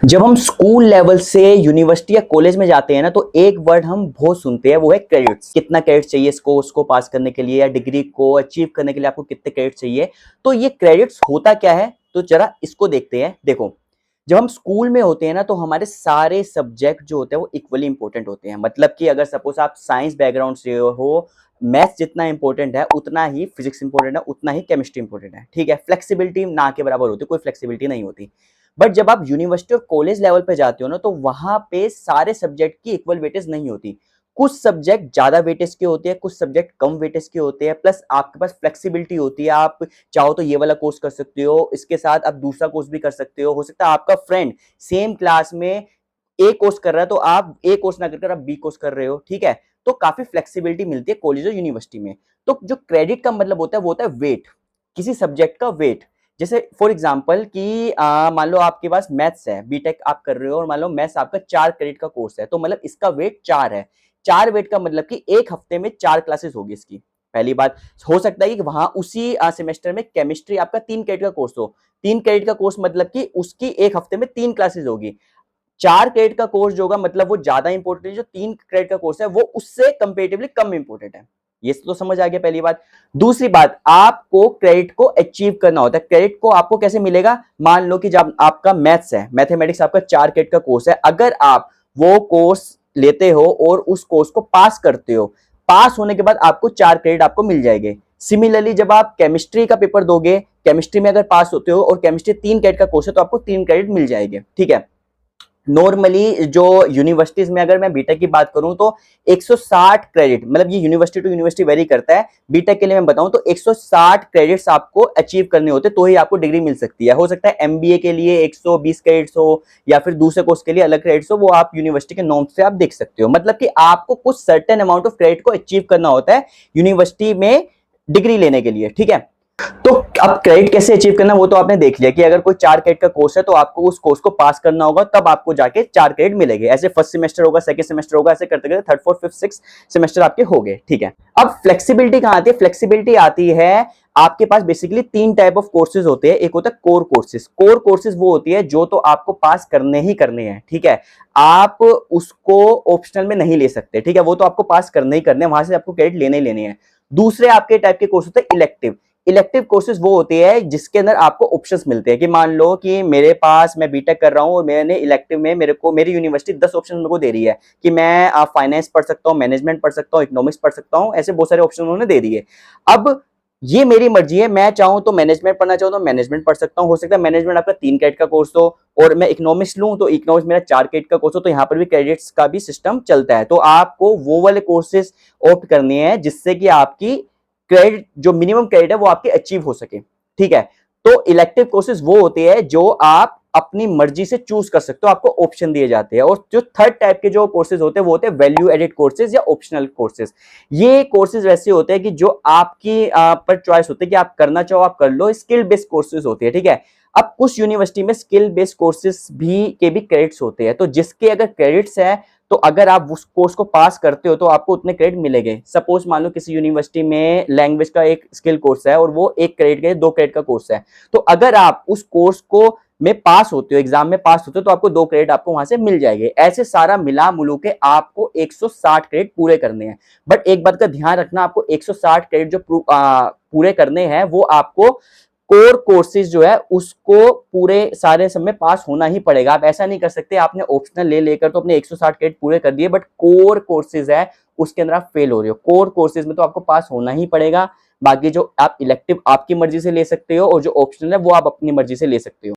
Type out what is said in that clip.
जब हम school level से यूनिवर्सिटी या कॉलेज में जाते हैं ना, तो एक वर्ड हम बहुत सुनते हैं, वो है क्रेडिट्स। कितना क्रेडिट चाहिए इसको उसको पास करने के लिए या डिग्री को अचीव करने के लिए आपको कितने क्रेडिट चाहिए। तो ये क्रेडिट्स होता क्या है, तो जरा इसको देखते हैं। देखो, जब हम स्कूल में होते हैं ना, तो हमारे सारे सब्जेक्ट जो होते हैं वो इक्वली इंपॉर्टेंट होते हैं। मतलब कि अगर सपोज आप साइंस बैकग्राउंड से हो, मैथ्स जितना इंपॉर्टेंट है उतना ही फिजिक्स इंपॉर्टेंट है, उतना ही केमिस्ट्री इंपॉर्टेंट है। ठीक है, फ्लेक्सिबिलिटी ना के बराबर होती है, कोई फ्लेक्सिबिलिटी नहीं होती। बट जब आप यूनिवर्सिटी और कॉलेज लेवल पे जाते हो ना, तो वहां पे सारे सब्जेक्ट की इक्वल वेटेज नहीं होती। कुछ सब्जेक्ट ज्यादा वेटेज के होते हैं, कुछ सब्जेक्ट कम वेटेज के होते हैं। प्लस आपके पास फ्लेक्सिबिलिटी होती है, आप चाहो तो ये वाला कोर्स कर सकते हो, इसके साथ आप दूसरा कोर्स भी कर सकते हो सकता है आपका फ्रेंड सेम क्लास में ए कोर्स कर रहा है, तो आप ए कोर्स ना करके आप बी कोर्स कर रहे हो। ठीक है, तो काफी फ्लेक्सिबिलिटी मिलती है कॉलेज और यूनिवर्सिटी में। तो जो क्रेडिट का मतलब होता है वो होता है वेट, किसी सब्जेक्ट का वेट। जैसे फॉर एग्जाम्पल कि मान लो आपके पास मैथ्स है, बीटेक आप कर रहे हो, और मान लो मैथ्स आपका 4 क्रेडिट का कोर्स है, तो मतलब इसका वेट 4 है। 4 वेट का मतलब कि एक हफ्ते में 4 क्लासेस होगी इसकी। पहली बात, हो सकता है कि वहां उसी सेमेस्टर में केमिस्ट्री आपका 3 क्रेडिट का कोर्स हो। 3 क्रेडिट का कोर्स मतलब कि उसकी एक हफ्ते में 3 क्लासेस होगी। 4 क्रेडिट का कोर्स जो होगा मतलब वो ज्यादा इंपॉर्टेंट है, जो 3 क्रेडिट का कोर्स है वो उससे कंपेरेटिवली कम इंपॉर्टेंट है। ये तो समझ आ गया पहली बात। दूसरी बात, आपको क्रेडिट को अचीव करना होता है। क्रेडिट को आपको कैसे मिलेगा, मान लो कि जब आपका मैथ्स है, मैथमेटिक्स आपका 4 क्रेडिट का कोर्स है, अगर आप वो कोर्स लेते हो और उस कोर्स को पास करते हो, पास होने के बाद आपको 4 क्रेडिट आपको मिल जाएंगे। सिमिलरली जब आप केमिस्ट्री का पेपर दोगे, केमिस्ट्री में अगर पास होते हो और केमिस्ट्री 3 क्रेडिट का कोर्स है, तो आपको 3 क्रेडिट मिल जाएंगे। ठीक है, नॉर्मली जो यूनिवर्सिटीज में अगर मैं बीटेक की बात करूं तो 160 क्रेडिट, मतलब ये यूनिवर्सिटी टू यूनिवर्सिटी वेरी करता है। बीटेक के लिए मैं बताऊं तो 160 क्रेडिट्स आपको अचीव करने होते, तो ही आपको डिग्री मिल सकती है। हो सकता है एमबीए के लिए 120 क्रेडिट्स हो, या फिर दूसरे कोर्स के लिए अलग क्रेडिट्स हो, वो आप यूनिवर्सिटी के नॉर्म्स से आप देख सकते हो। मतलब कि आपको कुछ सर्टेन अमाउंट ऑफ क्रेडिट को अचीव करना होता है यूनिवर्सिटी में डिग्री लेने के लिए। ठीक है, तो अब क्रेडिट कैसे अचीव करना वो तो आपने देख लिया कि अगर कोई 4 क्रेडिट का कोर्स है तो आपको उस कोर्स को पास करना होगा, तब आपको जाके 4 क्रेडिट मिलेंगे। ऐसे फर्स्ट सेमेस्टर होगा, सेकंड सेमेस्टर होगा, ऐसे करते करते third fourth fifth six semester आपके हो गए। ठीक है, अब फ्लेक्सिबिलिटी कहां आती है, फ्लेक्सिबिलिटी आती है आपके पास बेसिकली 3 टाइप ऑफ कोर्सेज होते हैं। एक होता है कोर कोर्सेज। कोर कोर्सेज वो होती है जो तो आपको पास करने ही करने हैं। ठीक है, आप उसको ऑप्शनल में नहीं ले सकते। ठीक है, वो तो आपको पास करने ही करने हैं, वहां से आपको क्रेडिट लेने ही लेने हैं। दूसरे आपके टाइप के कोर्स होते हैं इलेक्टिव। इलेक्टिव कोर्सेज वो होते हैं जिसके अंदर आपको ऑप्शंस मिलते हैं, कि मान लो कि मेरे पास, मैं बीटेक कर रहा हूं और मैंने इलेक्टिव में, मेरे को मेरी यूनिवर्सिटी 10 ऑप्शन मेरे को दे रही है कि मैं फाइनेंस पढ़ सकता हूं, मैनेजमेंट पढ़ सकता हूं, इकोनॉमिक्स पढ़ सकता हूं, ऐसे बहुत सारे ऑप्शन उन्होंने दे दिए। अब ये मेरी मर्जी है, मैं चाहूं तो मैनेजमेंट पढ़ना चाहूं तो मैनेजमेंट पढ़ सकता हूं। हो सकता है मैनेजमेंट आपका 3 क्रेडिट का कोर्स हो, और मैं इकोनॉमिक्स लूं तो इकोनॉमिक्स मेरा 4 क्रेडिट का कोर्स हो, तो यहाँ पर भी क्रेडिट्स का भी सिस्टम चलता है। तो आपको वो वाले कोर्सेज ऑप्ट करने हैं जिससे कि आपकी क्रेडिट, जो मिनिमम क्रेडिट है वो आपके अचीव हो सके। ठीक है, तो इलेक्टिव कोर्सेज वो होते हैं जो आप अपनी मर्जी से चूज कर सकते हो, आपको ऑप्शन दिए जाते हैं। और जो थर्ड टाइप के जो कोर्सेज होते हैं वो होते हैं वैल्यू एडेड कोर्सेज या ऑप्शनल कोर्सेज। ये कोर्सेज वैसे होते हैं कि जो आपकी पर चॉइस होती है कि आप करना चाहो आप कर लो, स्किल बेस्ड कोर्सेज होते हैं। ठीक है, अब कुछ यूनिवर्सिटी में स्किल बेस्ड कोर्सेज भी क्रेडिट्स होते हैं, तो जिसके अगर क्रेडिट्स है तो अगर आप उस कोर्स को पास करते हो तो आपको उतने क्रेडिट मिलेंगे। सपोज मान लो किसी यूनिवर्सिटी में लैंग्वेज का एक स्किल कोर्स है और वो 1 क्रेडिट का 2 क्रेडिट का कोर्स है, तो अगर आप उस कोर्स को में पास होते हो, एग्जाम में पास होते हो, तो आपको 2 क्रेडिट आपको वहां से मिल जाएंगे। ऐसे सारा मिला मुलू के आपको 160 क्रेडिट पूरे करने हैं। बट एक बात का ध्यान रखना, आपको 160 क्रेडिट जो पूरे करने हैं वो आपको कोर कोर्सेज जो है उसको पूरे सारे सब में पास होना ही पड़ेगा। आप ऐसा नहीं कर सकते आपने ऑप्शनल ले लेकर तो अपने 160 क्रेडिट पूरे कर दिए, बट कोर कोर्सेज है उसके अंदर आप फेल हो रहे हो। कोर कोर्सेज में तो आपको पास होना ही पड़ेगा। बाकी जो आप इलेक्टिव आपकी मर्जी से ले सकते हो, और जो ऑप्शनल है वो आप अपनी मर्जी से ले सकते हो।